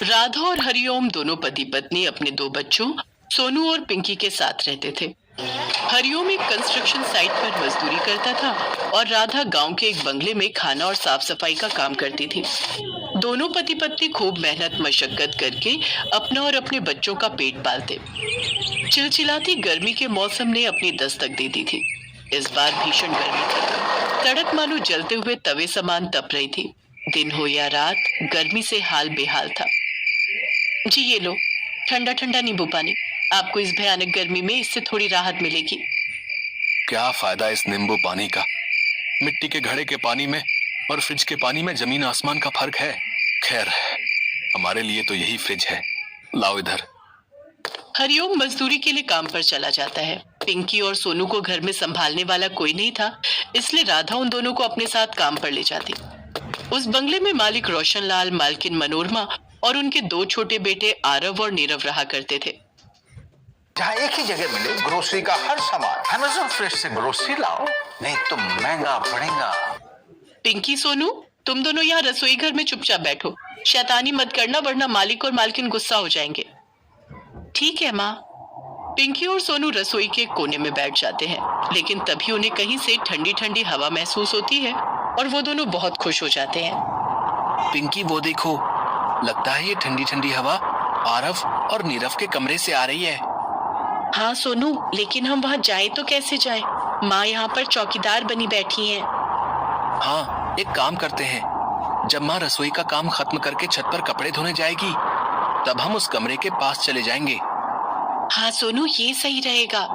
राधा और हरिओम दोनों पति पत्नी अपने दो बच्चों सोनू और पिंकी के साथ रहते थे। हरिओम एक कंस्ट्रक्शन साइट पर मजदूरी करता था और राधा गांव के एक बंगले में खाना और साफ सफाई का काम करती थी। दोनों पति पत्नी खूब मेहनत मशक्कत करके अपना और अपने बच्चों का पेट पालते। चिलचिलाती गर्मी के मौसम ने अपनी दस्तक दे दी थी। इस बार भीषण गर्मी थी। सड़क मानो जलते हुए तवे समान तप रही थी। दिन हो या रात, गर्मी से हाल बेहाल था। जी ये लो, ठंडा ठंडा नींबू पानी। आपको इस भयानक गर्मी में इससे थोड़ी राहत मिलेगी। क्या फायदा इस नींबू पानी का? मिट्टी के घड़े के पानी में और फ्रिज के पानी में जमीन आसमान का फर्क है। खैर, हमारे लिए तो यही फ्रिज है। लाओ इधर। हरिओम मजदूरी के लिए काम पर चला जाता है। पिंकी और सोनू को घर में संभालने वाला कोई नहीं था, इसलिए राधा उन दोनों को अपने साथ काम पर ले जाती। उस बंगले में मालिक रोशनलाल, मालकिन मनोरमा और उनके दो छोटे बेटे आरव और नीरव रहा करते थे। जहाँ एक ही जगह मिले ग्रोसरी का हर सामान, अमेज़न फ्रेश से ग्रोसरी लाओ, नहीं तो महंगा पड़ेगा। पिंकी, सोनू, तुम दोनों यहाँ रसोई घर में चुपचाप बैठो। शैतानी मत करना, वरना मालिक और मालकिन गुस्सा हो जाएंगे। ठीक है माँ। पिंकी और सोनू रसोई के कोने में बैठ जाते हैं, लेकिन तभी उन्हें कहीं से ठंडी ठंडी हवा महसूस होती है और वो दोनों बहुत खुश हो जाते हैं। पिंकी, वो देखो, लगता है ये ठंडी ठंडी हवा आरव और नीरव के कमरे से आ रही है। हाँ सोनू, लेकिन हम वहाँ जाएं तो कैसे जाएं? माँ यहाँ पर चौकीदार बनी बैठी हैं। हाँ, एक काम करते हैं, जब माँ रसोई का काम खत्म करके छत पर कपड़े धोने जाएगी, तब हम उस कमरे के पास चले जाएंगे। हाँ सोनू, ये सही रहेगा।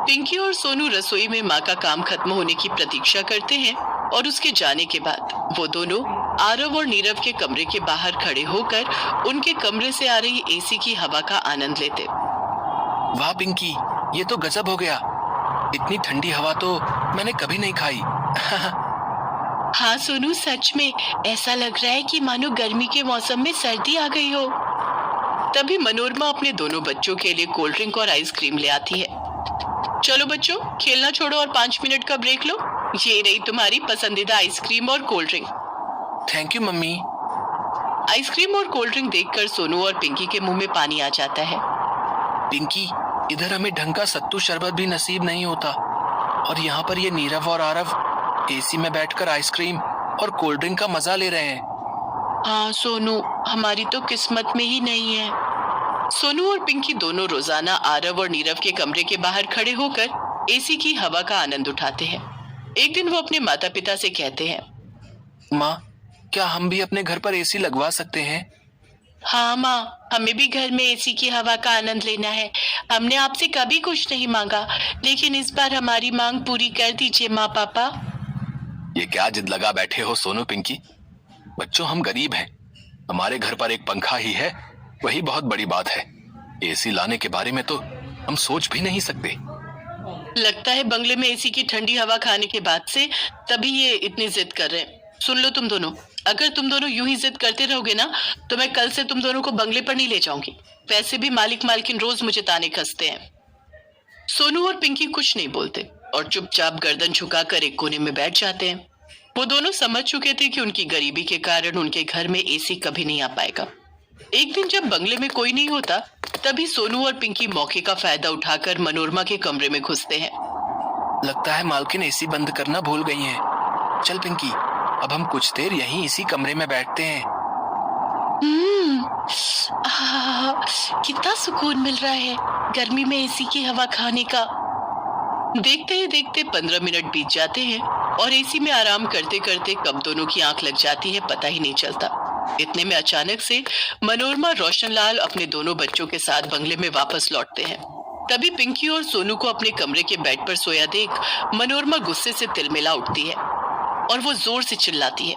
पिंकी और सोनू रसोई में माँ का काम खत्म होने की प्रतीक्षा करते हैं और उसके जाने के बाद वो दोनों आरव और नीरव के कमरे के बाहर खड़े होकर उनके कमरे से आ रही एसी की हवा का आनंद लेते। वाह पिंकी, ये तो गजब हो गया। इतनी ठंडी हवा तो मैंने कभी नहीं खाई। हाँ सोनू, सच में ऐसा लग रहा है कि मानो गर्मी के मौसम में सर्दी आ गई हो। तभी मनोरमा अपने दोनों बच्चों के लिए कोल्ड ड्रिंक और आइसक्रीम ले आती है। चलो बच्चों, खेलना छोड़ो और 5 मिनट का ब्रेक लो। ये रही तुम्हारी पसंदीदा आइसक्रीम और cold drink. Thank you mummy. Ice cream और कोल्ड ड्रिंक देखकर सोनू और पिंकी के मुंह में पानी आ जाता है। पिंकी, इधर हमें ढंग का सत्तू शरबत भी नसीब नहीं होता, और यहाँ पर ये नीरव और आरव एसी में बैठकर आइसक्रीम और कोल्ड ड्रिंक का मजा ले रहे हैं। हाँ सोनू, हमारी तो किस्मत में ही नहीं है। सोनू और पिंकी दोनों रोजाना आरव और नीरव के कमरे के बाहर खड़े होकर एसी की हवा का आनंद उठाते हैं। एक दिन वो अपने माता पिता से कहते हैं, माँ, क्या हम भी अपने घर पर एसी लगवा सकते हैं? हाँ माँ, हमें भी घर में एसी की हवा का आनंद लेना है। हमने आपसे कभी कुछ नहीं मांगा, लेकिन इस बार हमारी मांग पूरी कर दीजिए माँ पापा। ये क्या जिद लगा बैठे हो सोनू पिंकी? बच्चों, हम गरीब हैं, हमारे घर पर एक पंखा ही है, वही बहुत बड़ी बात है। एसी लाने के बारे में तो हम सोच भी नहीं सकते। लगता है बंगले में एसी की ठंडी हवा खाने के बाद से तभी ये इतनी जिद कर रहे हैं। सुन लो तुम दोनों, अगर तुम दोनों यूं ही जिद करते रहोगे ना, तो मैं कल से तुम दोनों को बंगले पर नहीं ले जाऊंगी। वैसे भी मालिक मालकिन रोज मुझे ताने कसते हैं। सोनू और पिंकी कुछ नहीं बोलते और चुपचाप गर्दन झुकाकर एक कोने में बैठ जाते हैं। वो दोनों समझ चुके थे कि उनकी गरीबी के कारण उनके घर में एसी कभी नहीं आ पाएगा। एक दिन जब बंगले में कोई नहीं होता, तभी सोनू और पिंकी मौके का फायदा उठाकर मनोरमा के कमरे में घुसते हैं। लगता है मालकिन एसी बंद करना भूल गई हैं। चल पिंकी, अब हम कुछ देर यहीं इसी कमरे में बैठते हैं। कितना सुकून मिल रहा है गर्मी में एसी की हवा खाने का। देखते ही देखते 15 मिनट बीत जाते हैं और एसी में आराम करते करते कब दोनों की आंख लग जाती है पता ही नहीं चलता। इतने में अचानक से मनोरमा, रोशनलाल अपने दोनों बच्चों के साथ बंगले में वापस लौटते हैं। तभी पिंकी और सोनू को अपने कमरे के बेड पर सोया देख मनोरमा गुस्से से तिलमिला उठती है और वो जोर से चिल्लाती है,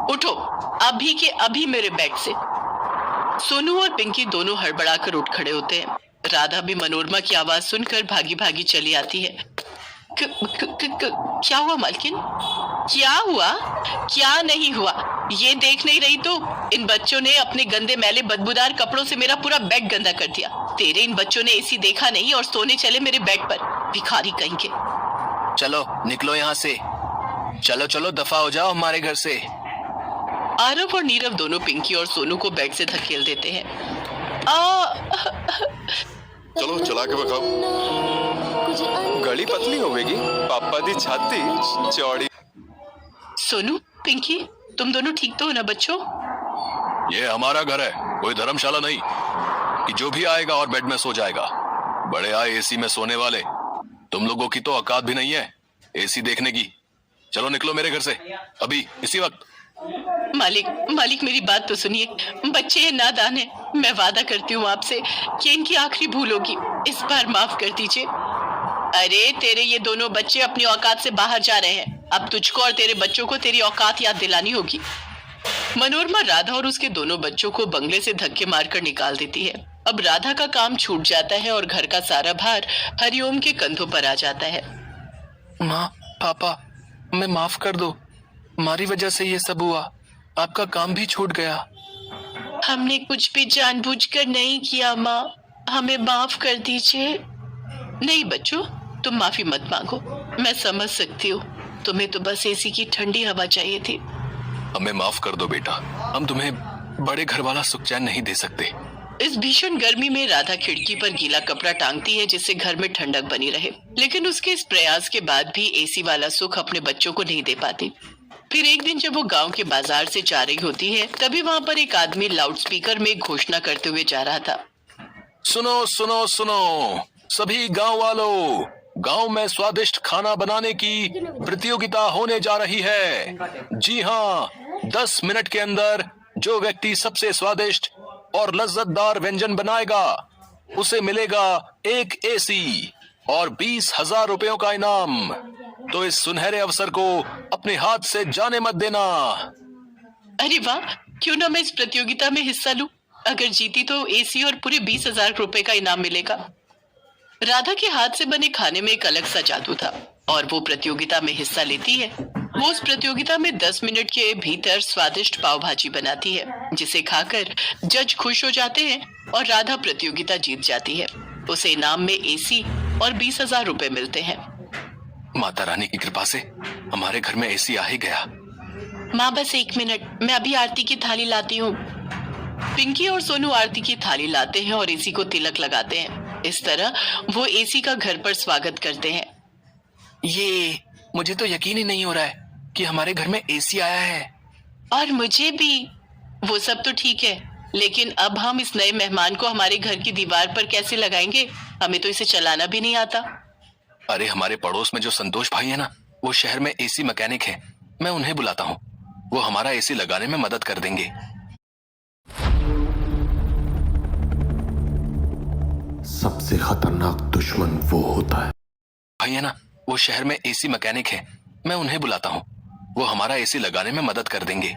उठो अभी के अभी मेरे बेड से। सोनू और पिंकी दोनों हड़बड़ाकर उठ खड़े होते हैं। राधा भी मनोरमा की आवाज सुनकर भागी भागी चली आती है। क्या हुआ मालकिन? क्या हुआ? क्या नहीं हुआ? ये देख नहीं रही तू? इन बच्चों ने अपने गंदे मैले बदबूदार कपड़ों से मेरा पूरा बेड गंदा कर दिया। तेरे इन बच्चों ने एसी देखा नहीं और सोने चले मेरे बेड पर, भिखारी कहीं के। चलो निकलो यहाँ से, चलो चलो दफा हो जाओ हमारे घर से। आरव और नीरव दोनों पिंकी और सोनू को बेड से धकेल देते हैं। आ चलो चला के बखाओ। गली पतली होगी, पापा दी छाती चौड़ी। सोनू, पिंकी, तुम दोनों ठीक तो हो ना बच्चों? ये हमारा घर है, कोई धर्मशाला नहीं कि जो भी आएगा और बेड में सो जाएगा। बड़े आए एसी में सोने वाले, तुम लोगों की तो औकात भी नहीं है एसी देखने की। चलो निकलो मेरे घर से अभी, इसी वक्त। मालिक मेरी बात तो सुनिए। बच्चे ये नादान है, मैं वादा करती हूँ आपसे कि इनकी आखिरी भूल होगी, इस बार माफ कर दीजिए। अरे तेरे ये दोनों बच्चे अपनी औकात से बाहर जा रहे हैं, अब तुझको और तेरे बच्चों को तेरी औकात याद दिलानी होगी। मनोरमा राधा और उसके दोनों बच्चों को बंगले से धक्के मारकर निकाल देती है। अब राधा का काम छूट जाता है और घर का सारा भार हरिओम के कंधों पर आ जाता है। माँ, पापा, हमें माफ कर दो, हमारी वजह से ये सब हुआ, आपका काम भी छूट गया। हमने कुछ भी जानबूझकर नहीं किया माँ, हमें माफ कर दीजिए। नहीं बच्चों, तुम माफी मत मांगो, मैं समझ सकती हूँ, तुम्हें तो बस एसी की ठंडी हवा चाहिए थी। हमें माफ कर दो बेटा, हम तुम्हें बड़े घर वाला सुख चैन नहीं दे सकते। इस भीषण गर्मी में राधा खिड़की पर गीला कपड़ा टांगती है जिससे घर में ठंडक बनी रहे, लेकिन उसके इस प्रयास के बाद भी एसी वाला सुख अपने बच्चों को नहीं दे पाती। फिर एक दिन जब वो गांव के बाजार से जा रही होती है, तभी वहाँ पर एक आदमी लाउडस्पीकर में घोषणा करते हुए जा रहा था। सुनो सुनो सुनो सभी गांव वालों, गांव में स्वादिष्ट खाना बनाने की प्रतियोगिता होने जा रही है। जी हाँ, 10 मिनट के अंदर जो व्यक्ति सबसे स्वादिष्ट और लज्जतदार व्यंजन बनाएगा उसे मिलेगा एक एसी और 20,000 रुपयों का इनाम। तो इस सुनहरे अवसर को अपने हाथ से जाने मत देना। अरे वाह, क्यों ना मैं इस प्रतियोगिता में हिस्सा लूं? अगर जीती तो एसी और पूरे 20,000 रुपए का इनाम मिलेगा। राधा के हाथ से बने खाने में एक अलग सा जादू था और वो प्रतियोगिता में हिस्सा लेती है। वो उस प्रतियोगिता में 10 मिनट के भीतर स्वादिष्ट पाव भाजी बनाती है, जिसे खाकर जज खुश हो जाते हैं और राधा प्रतियोगिता जीत जाती है। उसे इनाम में एसी और 20,000 रुपए मिलते हैं। माता रानी की कृपा से हमारे घर में एसी आ ही गया। माँ बस 1 मिनट, मैं अभी आरती की थाली लाती हूँ। पिंकी और सोनू आरती की थाली लाते हैं और एसी को तिलक लगाते हैं। इस तरह वो एसी का घर पर स्वागत करते हैं। ये मुझे तो यकीन ही नहीं हो रहा है कि हमारे घर में एसी आया है। और मुझे भी। वो सब तो ठीक है, लेकिन अब हम इस नए मेहमान को हमारे घर की दीवार पर कैसे लगाएंगे? हमें तो इसे चलाना भी नहीं आता। अरे हमारे पड़ोस में जो संतोष भाई है ना, वो शहर में एसी मैकेनिक है, मैं उन्हें बुलाता हूँ, वो हमारा एसी लगाने में मदद कर देंगे। सबसे खतरनाक दुश्मन वो होता है भाई है ना, वो शहर में एसी मैकेनिक है, मैं उन्हें बुलाता हूँ, वो हमारा एसी लगाने में मदद कर देंगे।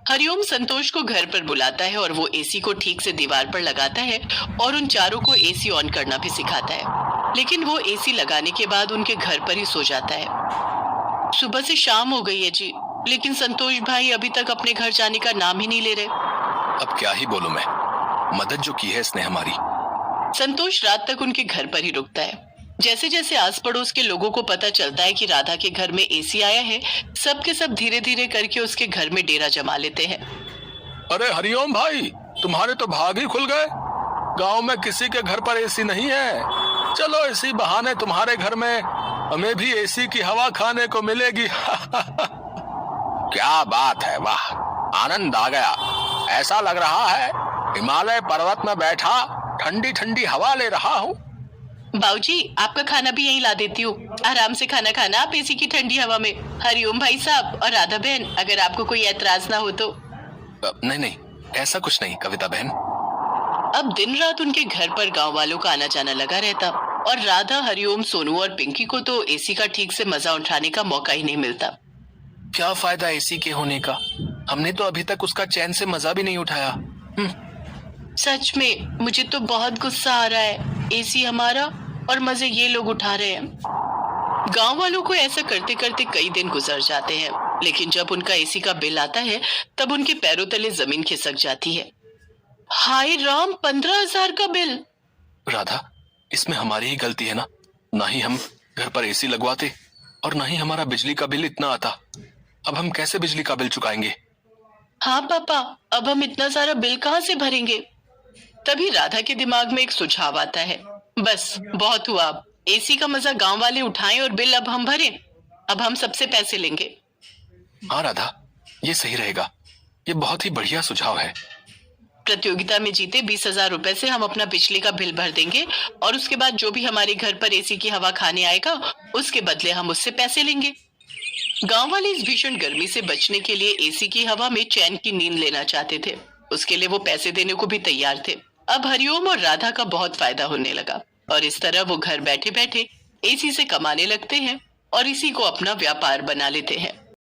हरिओम संतोष को घर पर बुलाता है और वो एसी को ठीक से दीवार पर लगाता है और उन चारों को एसी ऑन करना भी सिखाता है। लेकिन वो एसी लगाने के बाद उनके घर पर ही सो जाता है। सुबह से शाम हो गई है जी, लेकिन संतोष भाई अभी तक अपने घर जाने का नाम ही नहीं ले रहे। अब क्या ही बोलूं मैं, मदद जो की है इसने हमारी। संतोष रात तक उनके घर पर ही रुकता है। जैसे जैसे आस पड़ोस के लोगों को पता चलता है कि राधा के घर में एसी आया है, सब के सब धीरे धीरे करके उसके घर में डेरा जमा लेते हैं। अरे हरिओम भाई, तुम्हारे तो भाग ही खुल गए, गांव में किसी के घर पर एसी नहीं है। चलो इसी बहाने तुम्हारे घर में हमें भी एसी की हवा खाने को मिलेगी। क्या बात है, वाह, आनंद आ गया। ऐसा लग रहा है हिमालय पर्वत में बैठा ठंडी ठंडी हवा ले रहा हूँ। बाबूजी, आपका खाना भी यहीं ला देती हूँ, आराम से खाना खाना आप एसी की ठंडी हवा में। हरिओम भाई साहब और राधा बहन, अगर आपको कोई ऐतराज ना हो तो। नहीं नहीं, ऐसा कुछ नहीं कविता बहन। अब दिन रात उनके घर पर गांव वालों का आना जाना लगा रहता और राधा, हरिओम, सोनू और पिंकी को तो एसी का ठीक से मजा उठाने का मौका ही नहीं मिलता। क्या फायदा एसी के होने का, हमने तो अभी तक उसका चैन से मजा भी नहीं उठाया। सच में मुझे तो बहुत गुस्सा आ रहा है। एसी हमारा और मजे ये लोग उठा रहे हैं। गांव वालों को ऐसा करते करते कई दिन गुजर जाते हैं, लेकिन जब उनका एसी का बिल आता है तब उनके पैरों तले जमीन खिसक जाती है। हाय राम, 15,000 का बिल। राधा, इसमें हमारी ही गलती है ना ही हम घर पर एसी लगवाते और ना ही हमारा बिजली का बिल इतना आता। अब हम कैसे बिजली का बिल चुकाएंगे? हाँ पापा, अब हम इतना सारा बिल कहाँ से भरेंगे? तभी राधा के दिमाग में एक सुझाव आता है। बस बहुत हुआ, अब एसी का मजा गांव वाले उठाएं और बिल अब हम भरें। अब हम सबसे पैसे लेंगे। हाँ राधा, ये सही रहेगा। ये बहुत ही बढ़िया सुझाव है। प्रतियोगिता में जीते 20,000 रुपए से हम अपना बिजली का बिल भर देंगे और उसके बाद जो भी हमारे घर पर एसी की हवा खाने आएगा उसके बदले हम उससे पैसे लेंगे। गांव वाले इस भीषण गर्मी से बचने के लिए एसी की हवा में चैन की नींद लेना चाहते थे। उसके लिए वो पैसे देने को भी तैयार थे। अब हरिओम और राधा का बहुत फायदा होने लगा और इस तरह वो घर बैठे बैठे एसी से कमाने लगते हैं और इसी को अपना व्यापार बना लेते हैं।